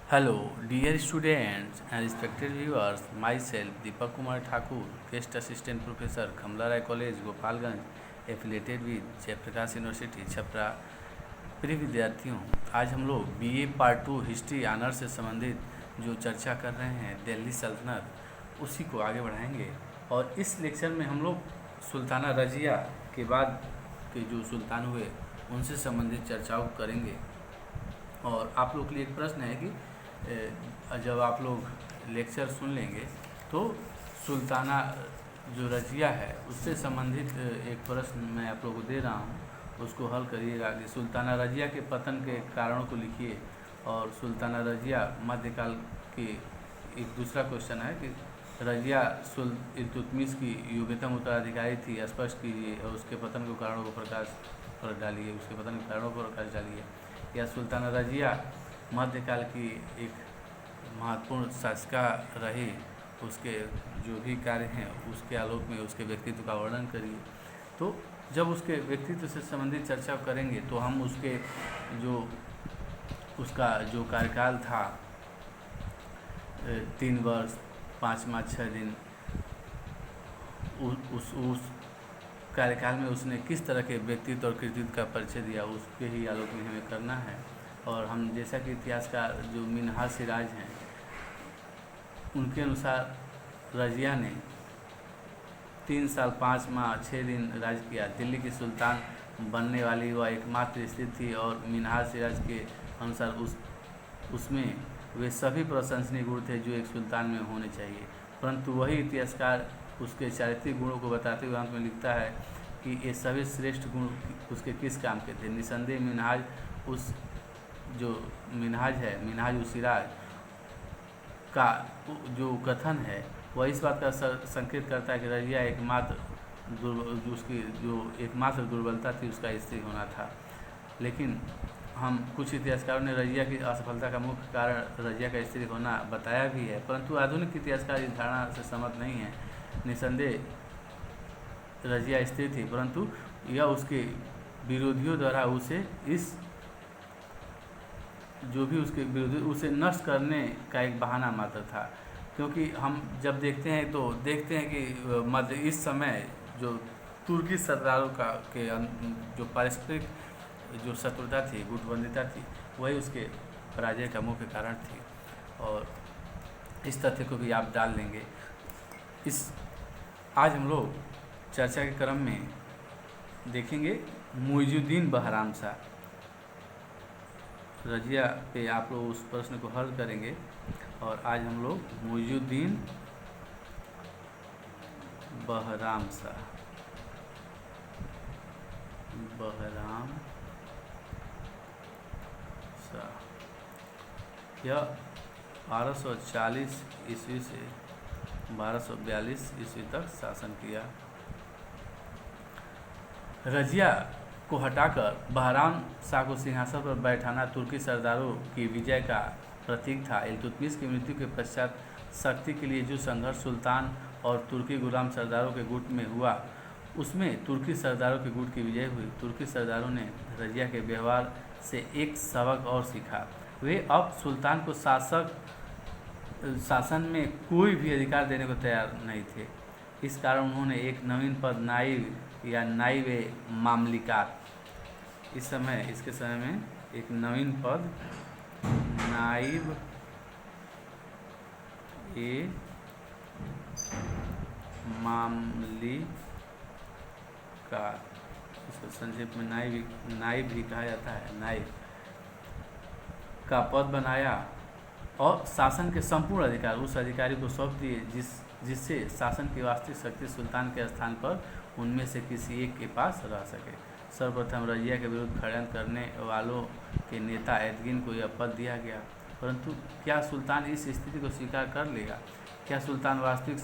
Hello, dear students and respected viewers. Myself, Deepak Kumar Thakur, Guest Assistant Professor, Kamla Rai College, Gopalganj, affiliated with Jayprakash university Chapra. प्रिय विद्यार्थियों, आज हम लोग BA part 2 history honour से संबंधित जो चर्चा कर रहे हैं दिल्ली सल्तनत, उसी को आगे बढ़ाएंगे। और इस लेक्चर में हम लोग सुल्ताना रजिया के बाद के जो सुल्तान हुए उनसे संबंधित चर्चाओं करेंगे। और आप लोग के लिए एक प्रश्न है कि जब आप लोग लेक्चर सुन लेंगे तो सुल्ताना जो रजिया है उससे संबंधित एक प्रश्न मैं आप लोगों को दे रहा हूँ, उसको हल करिएगा कि सुल्ताना रजिया के पतन के कारणों को लिखिए। और सुल्ताना रजिया मध्यकाल की एक दूसरा क्वेश्चन है कि रजिया इल्तुतमिश की योग्यतम उत्तराधिकारी थी, स्पष्ट कीजिए और उसके पतन के कारणों को प्रकाश पर डालिए, उसके पतन के कारणों पर प्रकाश डालिए। या सुल्ताना रजिया मध्यकाल की एक महत्वपूर्ण शासिका रही, उसके जो भी कार्य हैं उसके आलोक में उसके व्यक्तित्व का वर्णन करिए। तो जब उसके व्यक्तित्व से संबंधित चर्चा करेंगे तो हम उसके उसका जो कार्यकाल था 3 वर्ष 5 माह 6 दिन, उस कार्यकाल में उसने किस तरह के व्यक्तित्व और कृतित्व का परिचय दिया, उसके ही आलोक में हमें करना है। और हम जैसा कि इतिहासकार जो मिन्हाज सिराज हैं उनके अनुसार रजिया ने 3 साल 5 माह 6 दिन राज किया। दिल्ली की सुल्तान बनने वाली वह एकमात्र स्त्री थी और मिन्हाज सिराज के अनुसार उसमें वे सभी प्रशंसनीय गुण थे जो एक सुल्तान में होने चाहिए। परंतु वही इतिहासकार उसके चारित्रिक गुणों को बताते हुए अंत में लिखता है कि ये सभी श्रेष्ठ गुण उसके किस काम के थे। निसंदेह मिन्हाज जो मिन्हाज है, मिन्हाज सिराज का जो कथन है वह इस बात का संकेत करता है कि रजिया उसकी जो एकमात्र दुर्बलता थी उसका स्त्री होना था। लेकिन हम कुछ इतिहासकारों ने रजिया की असफलता का मुख्य कारण रजिया का स्त्री होना बताया भी है, परंतु आधुनिक इतिहासकार इस धारणा से सहमत नहीं है। निसंदेह रजिया स्त्री थी, परंतु यह उसके विरोधियों द्वारा उसके विरोधी उसे नष्ट करने का एक बहाना मात्र था। क्योंकि हम जब देखते हैं तो देखते हैं कि इस समय जो तुर्की सरदारों के जो पारस्परिक जो शत्रुता थी, गुटबंदिता थी, वही उसके पराजय का मुख्य कारण थी। और इस तथ्य को भी आप डाल लेंगे। आज हम लोग चर्चा के क्रम में देखेंगे मुइजुद्दीन बहराम शाह रजिया पे आप लोग उस प्रश्न को हल करेंगे। और आज हम लोग मुइजुद्दीन बहराम शाह यह 1240 ईस्वी से 1242 ईस्वी तक शासन किया। रजिया को हटाकर बहराम शाह को सिंहासन पर बैठाना तुर्की सरदारों की विजय का प्रतीक था। इल्तुतमिश की मृत्यु के पश्चात शक्ति के लिए जो संघर्ष सुल्तान और तुर्की गुलाम सरदारों के गुट में हुआ, उसमें तुर्की सरदारों के गुट की विजय हुई। तुर्की सरदारों ने रजिया के व्यवहार से एक सबक और सीखा। वे अब सुल्तान को शासन में कोई भी अधिकार देने को तैयार नहीं थे। इस कारण उन्होंने एक नवीन पद नाइब या नाइब मामलिकात, इसके समय में एक नवीन पद नाइब ए मामलिकात, इसको संक्षेप में नाइब भी कहा जाता है, नाइब का पद बनाया और शासन के संपूर्ण अधिकार उस अधिकारी को सौंप दिए जिससे शासन की वास्तविक शक्ति सुल्तान के स्थान पर उनमें से किसी एक के पास रह सके। सर्वप्रथम रजिया के विरुद्ध षड्यंत्र करने वालों के नेता एदगिन को यह पद दिया गया। परंतु क्या सुल्तान इस स्थिति को स्वीकार कर लेगा? क्या सुल्तान वास्तविक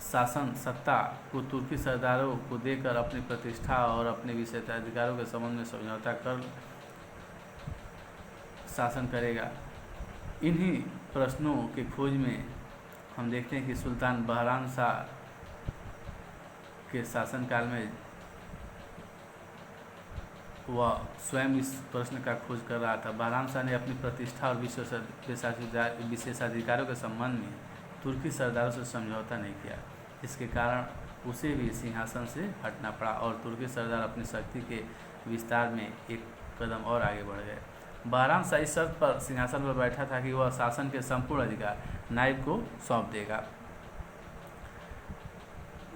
शासन सत्ता को तुर्की सरदारों को देकर अपनी प्रतिष्ठा और अपने विशेषाधिकारों के संबंध में समझौता कर शासन करेगा? इन्हीं प्रश्नों के खोज में हम देखते हैं कि सुल्तान बहराम शाह के शासनकाल में वह स्वयं इस प्रश्न का खोज कर रहा था। बहराम शाह ने अपनी प्रतिष्ठा और विशेषाधिकारों के संबंध में तुर्की सरदारों से समझौता नहीं किया, जिसके कारण उसे भी सिंहासन से हटना पड़ा और तुर्की सरदार अपनी शक्ति के विस्तार में एक कदम और आगे बढ़ गए। बहराम शाह इस शर्त पर सिंहासन पर बैठा था कि वह शासन के संपूर्ण अधिकार नायब को सौंप देगा।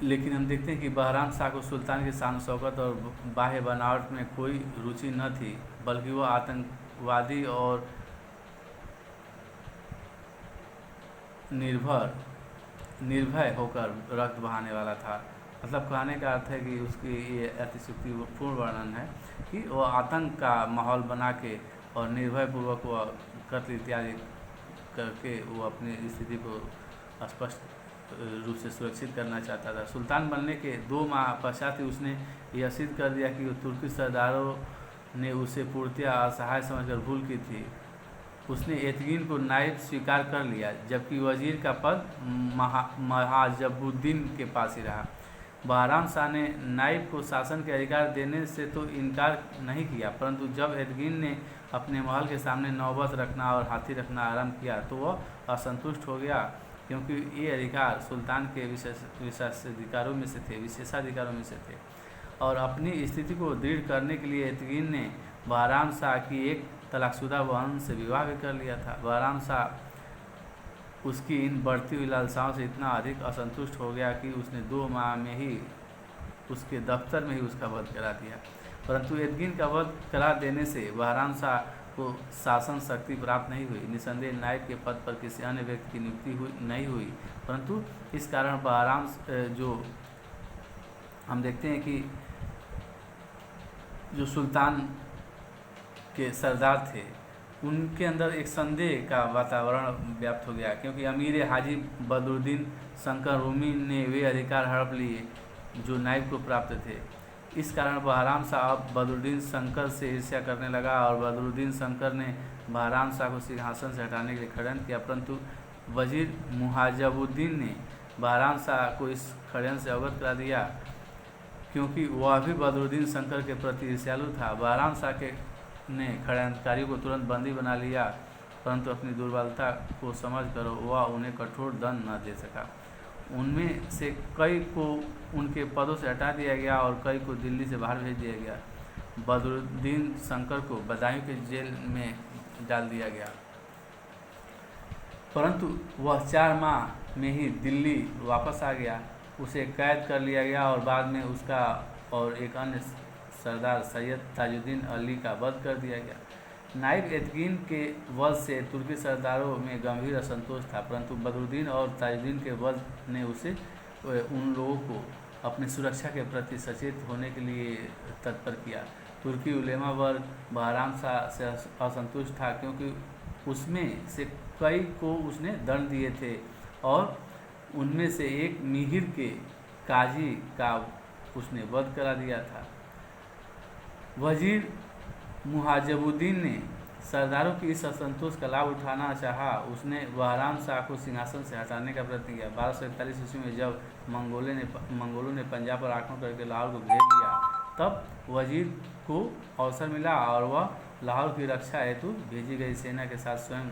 लेकिन हम देखते हैं कि बहराम शाह को सुल्तान की शान शौकत और बाह्य बनावट में कोई रुचि न थी, बल्कि वह आतंकवादी और निर्भय होकर रक्त बहाने वाला था। मतलब कहने का अर्थ है कि उसकी ये अतिशयोक्तिपूर्ण वर्णन है कि वह आतंक का माहौल बना के और निर्भय पूर्वक वह कत्ल इत्यादि करके वो अपनी स्थिति को स्पष्ट रूप से सुरक्षित करना चाहता था। सुल्तान बनने के 2 माह पश्चात ही उसने यह सिद्ध कर दिया कि तुर्की सरदारों ने उसे पूर्णतया असहाय समझकर भूल की थी। उसने एतगिन को नायब स्वीकार कर लिया, जबकि वजीर का पद महाजबुद्दीन के पास ही रहा। बहराम शाह ने नायब को शासन के अधिकार देने से तो इनकार नहीं किया, परंतु जब एतगिन ने अपने महल के सामने नौबत रखना और हाथी रखना आरंभ किया तो वह असंतुष्ट हो गया, क्योंकि ये अधिकार सुल्तान के विशेषाधिकारों में से थे और अपनी स्थिति को दृढ़ करने के लिए एतगिन ने बहराम शाह की एक तलाकशुदा बहन से विवाह भी कर लिया था। बहराम शाह उसकी इन बढ़ती हुई लालसाओं से इतना अधिक असंतुष्ट हो गया कि उसने 2 माह में ही उसके दफ्तर में ही उसका वध करा दिया। परंतु एतगिन का वध करा देने से बहराम शाह को शासन शक्ति प्राप्त नहीं हुई। निसंदेह नायब के पद पर किसी अन्य व्यक्ति की नियुक्ति नहीं हुई, परंतु इस कारण बहराम जो हम देखते हैं कि जो सुल्तान के सरदार थे उनके अंदर एक संदेह का वातावरण व्याप्त हो गया, क्योंकि अमीर हाजी बदरुद्दीन शंकर रूमी ने वे अधिकार हड़प लिए जो नायब को प्राप्त थे। इस कारण बहराम शाह अब बदरुद्दीन शंकर से ईर्ष्या करने लगा और बदरुद्दीन शंकर ने बहराम शाह को सिंहासन से हटाने के लिए षड्यंत्र किया, परंतु वजीर मुहाजबुद्दीन ने बहराम शाह को इस षड्यंत्र से अवगत करा दिया, क्योंकि वह भी बदरुद्दीन शंकर के प्रति ईर्ष्यालु था। बहराम शाह ने षड्यंत्रकारियों को तुरंत बंदी बना लिया, परंतु अपनी दुर्बलता को समझकर वह उन्हें कठोर दंड न दे सका। उनमें से कई को उनके पदों से हटा दिया गया और कई को दिल्ली से बाहर भेज दिया गया। बदरुद्दीन शंकर को बदायूं के जेल में डाल दिया गया, परंतु वह 4 माह में ही दिल्ली वापस आ गया। उसे कैद कर लिया गया और बाद में उसका और एक अन्य सरदार सैयद ताजुद्दीन अली का वध कर दिया गया। नायब एतगिन के वध से तुर्की सरदारों में गंभीर असंतोष था, परंतु बदरुद्दीन और ताजुद्दीन के वध ने उसे उन लोगों को अपनी सुरक्षा के प्रति सचेत होने के लिए तत्पर किया। तुर्की उलेमा वर्ग बहराम शाह से असंतुष्ट था, क्योंकि उसमें से कई को उसने दंड दिए थे और उनमें से एक मिहिर के काजी का उसने वध करा दिया था। वजीर मुहाजबुद्दीन ने सरदारों की इस असंतोष का लाभ उठाना चाहा। उसने बहराम शाह को सिंहासन से हटाने का प्रयत्न किया। 1241 ईस्वी में जब मंगोलों ने पंजाब पर आक्रमण करके लाहौर को घेर लिया, तब वजीर को अवसर मिला और वह लाहौर की रक्षा हेतु भेजी गई सेना के साथ स्वयं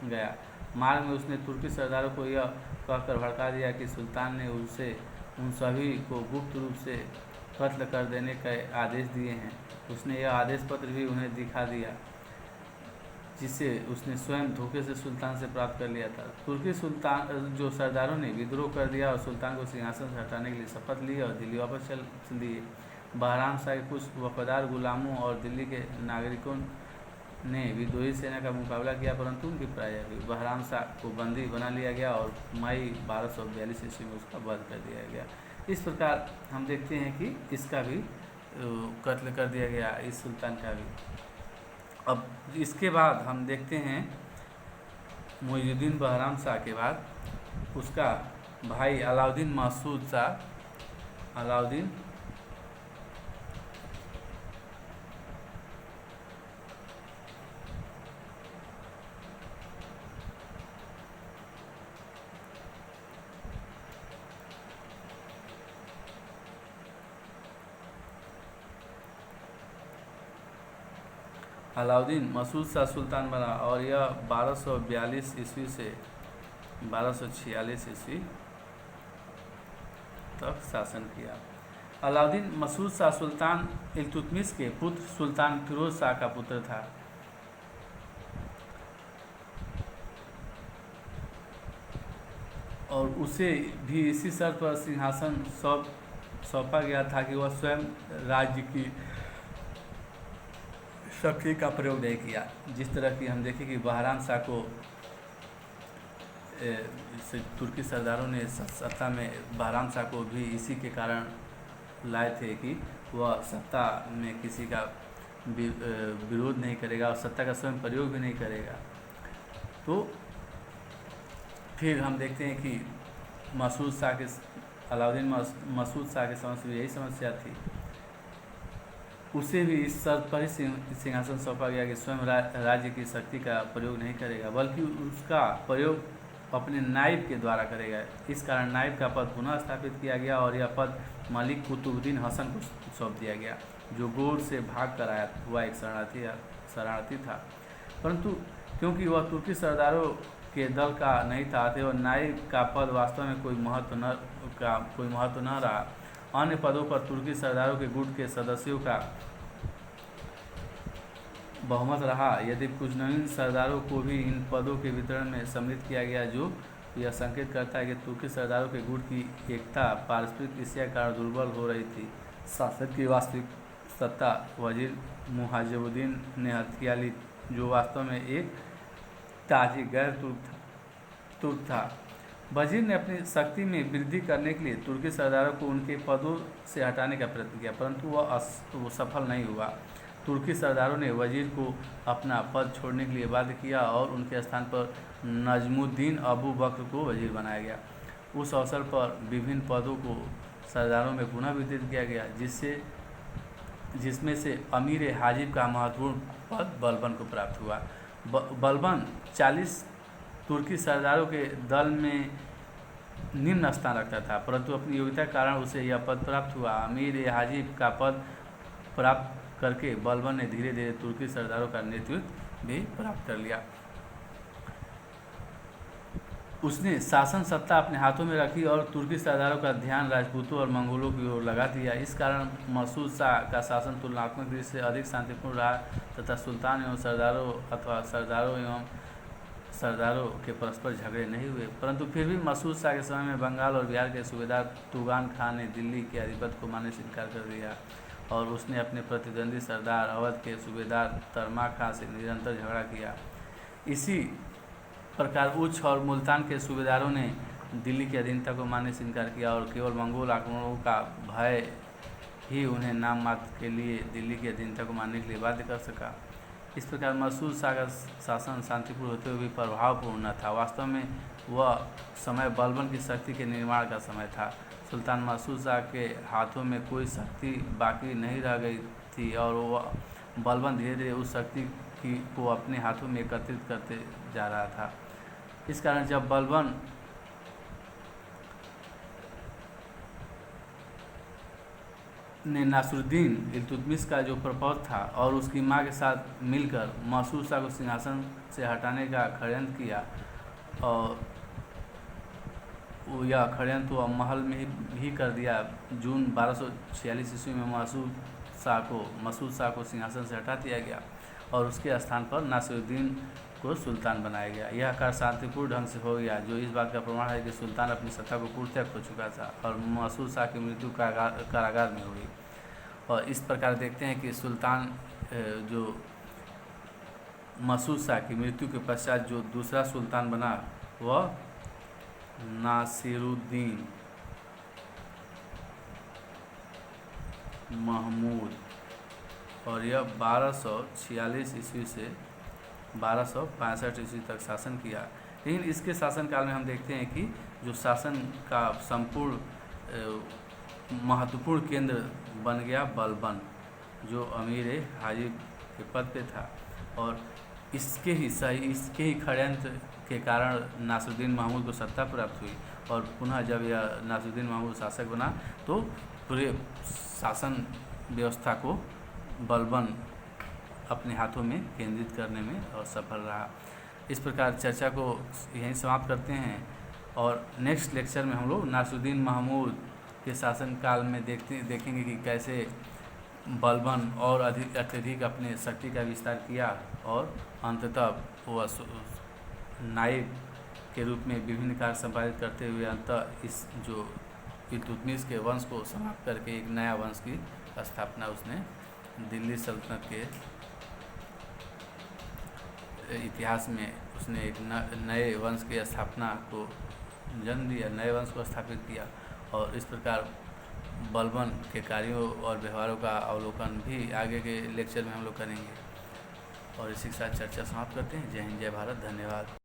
गया। मार्ग में उसने तुर्की सरदारों को यह कहकर भड़का दिया कि सुल्तान ने उसे उन सभी को गुप्त रूप से कत्ल कर देने के आदेश दिए हैं। उसने यह आदेश पत्र भी उन्हें दिखा दिया, जिसे उसने स्वयं धोखे से सुल्तान से प्राप्त कर लिया था। तुर्की सुल्तान जो सरदारों ने विद्रोह कर दिया और सुल्तान को सिंहासन से हटाने के लिए शपथ ली और दिल्ली वापस चल दिए। बहराम शाह के कुछ वफादार गुलामों और दिल्ली के नागरिकों ने विद्रोही सेना का मुकाबला किया, परंतु उनकी पराजय हुई। बहराम शाह को बंदी बना लिया गया और मई 1242 ईस्वी में उसका वध कर दिया गया। इस प्रकार हम देखते हैं कि इसका भी कत्ल कर दिया गया, इस सुल्तान का भी। अब इसके बाद हम देखते हैं मुइजुद्दीन बहराम शाह के बाद उसका भाई अलाउद्दीन महसूद शाह। अलाउद्दीन अलाउद्दीन मसूद शाह सुल्तान बना और यह 1242 ईस्वी से 1246 ईस्वी तक शासन किया। अलाउद्दीन मसूद शाह सुल्तान इल्तुतमिश के पुत्र सुल्तान फिरोज शाह का पुत्र था। और उसे भी इसी शर्त पर सिंहासन सौंपा गया था कि वह स्वयं राज्य की शक्ति का प्रयोग नहीं किया। जिस तरह की हम देखें कि बहराम शाह को तुर्की सरदारों ने सत्ता में बहराम शाह को भी इसी के कारण लाए थे कि वह सत्ता में किसी का विरोध नहीं करेगा और सत्ता का स्वयं प्रयोग भी नहीं करेगा। तो फिर हम देखते हैं कि मसूद शाह के अलाउद्दीन मसूद शाह के समझ में यही समस्या थी। उसे भी इस शर्त पर ही सिंहासन सौंपा गया कि स्वयं राज्य की शक्ति का प्रयोग नहीं करेगा, बल्कि उसका प्रयोग अपने नायब के द्वारा करेगा। इस कारण नायब का पद पुनः स्थापित किया गया और यह पद मलिक कुतुबुद्दीन हसन को सौंप दिया गया, जो गोर से भाग कर आया हुआ एक शरणार्थी था। परंतु क्योंकि वह तुर्की सरदारों के दल का नहीं था, अतः नायब का पद वास्तव में कोई महत्व न रहा। अन्य पदों पर तुर्की सरदारों के गुट के सदस्यों का बहुमत रहा। यदि कुछ नवीन सरदारों को भी इन पदों के वितरण में सम्मिलित किया गया, जो यह संकेत करता है कि तुर्की सरदारों के गुट की एकता पारस्परिक ईर्ष्या के कारण दुर्बल हो रही थी। शासक की वास्तविक सत्ता वजीर मुहाजिबुद्दीन ने हथिया ली, जो वास्तव में एक ताजी गैर तुर्क था। वजीर ने अपनी शक्ति में वृद्धि करने के लिए तुर्की सरदारों को उनके पदों से हटाने का प्रयत्न किया, परंतु वह सफल नहीं हुआ। तुर्की सरदारों ने वजीर को अपना पद छोड़ने के लिए बाध्य किया और उनके स्थान पर नजमुद्दीन अबू बकर को वजीर बनाया गया। उस अवसर पर विभिन्न पदों को सरदारों में पुनः वितरित किया गया, जिसमें से अमीर हाजिब का महत्वपूर्ण पद बलबन को प्राप्त हुआ। बलबन 40 तुर्की सरदारों के दल में निम्न स्थान रखता था, परंतु अपनी योग्यता के कारण उसे यह पद प्राप्त हुआ। अमीर हाजिब का पद प्राप्त करके बलबन ने धीरे धीरे तुर्की सरदारों का नेतृत्व भी प्राप्त कर लिया। उसने शासन सत्ता अपने हाथों में रखी और तुर्की सरदारों का ध्यान राजपूतों और मंगोलों की ओर लगा दिया। इस कारण मसूद शाह का शासन तुलनात्मक दृष्टि से अधिक शांतिपूर्ण रहा तथा सुल्तान एवं सरदारों अथवा सरदारों के परस्पर झगड़े नहीं हुए। परंतु फिर भी मसूद शाह के समय में बंगाल और बिहार के सूबेदार तुगान खान ने दिल्ली के अधिपति को मानने से इनकार कर दिया और उसने अपने प्रतिद्वंदी सरदार अवध के सूबेदार तरमा खां से निरंतर झगड़ा किया। इसी प्रकार उच्च और मुल्तान के सूबेदारों ने दिल्ली की अधीनता को मानने से इनकार किया और केवल मंगोल आक्रमणों का भय ही उन्हें नाम मात्र के लिए दिल्ली की अधीनता को मानने के लिए बाध्य कर सका। इस प्रकार मसूद शाह का शासन शांतिपूर्ण होते हुए भी प्रभावपूर्ण न था। वास्तव में वह समय बलबन की शक्ति के निर्माण का समय था। सुल्तान मसूद शाह के हाथों में कोई शक्ति बाकी नहीं रह गई थी और वह बलबन धीरे धीरे उस शक्ति को अपने हाथों में एकत्रित करते जा रहा था। इस कारण जब बलबन ने नासिरुद्दीन इल्तुतमिश का जो प्रपोज था और उसकी मां के साथ मिलकर मसूद शाह को सिंहासन से हटाने का षड्यंत्र किया और यह षड्यंत्र वह महल में ही कर दिया। जून 1246 ईस्वी में मसूद शाह को सिंहासन से हटा दिया गया और उसके स्थान पर नासिरुद्दीन को सुल्तान बनाया गया। यह कार्य शांतिपूर्ण ढंग से हो गया, जो इस बात का प्रमाण है कि सुल्तान अपनी सत्ता को पूर्णतः खो चुका था और मसूद शाह की मृत्यु कारागार में हुई। और इस प्रकार देखते हैं कि सुल्तान जो मसूद शाह की मृत्यु के पश्चात जो दूसरा सुल्तान बना वह नासिरुद्दीन महमूद और यह 1246 ईस्वी से 1265 ईस्वी तक शासन किया। लेकिन इसके शासनकाल में हम देखते हैं कि जो शासन का संपूर्ण महत्वपूर्ण केंद्र बन गया बलबन, जो अमीर हाजिब के पद पे था और इसके ही षड्यंत्र के कारण नासिरुद्दीन महमूद को सत्ता प्राप्त हुई और पुनः जब यह नासिरुद्दीन महमूद शासक बना तो पूरे शासन व्यवस्था को बलबन अपने हाथों में केंद्रित करने में और सफल रहा। इस प्रकार चर्चा को यहीं समाप्त करते हैं और नेक्स्ट लेक्चर में हम लोग नासिरुद्दीन महमूद के शासनकाल में देखेंगे कि कैसे बलबन और अत्यधिक अपने शक्ति का विस्तार किया और अंततः वो नायब के रूप में विभिन्न कार्य संपादित करते हुए अंततः इस जो इल्तुतमिश के वंश को समाप्त करके एक नया वंश की स्थापना उसने दिल्ली सल्तनत के इतिहास में उसने एक नए वंश की स्थापना को जन्म दिया, नए वंश को स्थापित किया। और इस प्रकार बलबन के कार्यों और व्यवहारों का अवलोकन भी आगे के लेक्चर में हम लोग करेंगे। और इसी के साथ चर्चा समाप्त करते हैं। जय हिंद, जय भारत, धन्यवाद।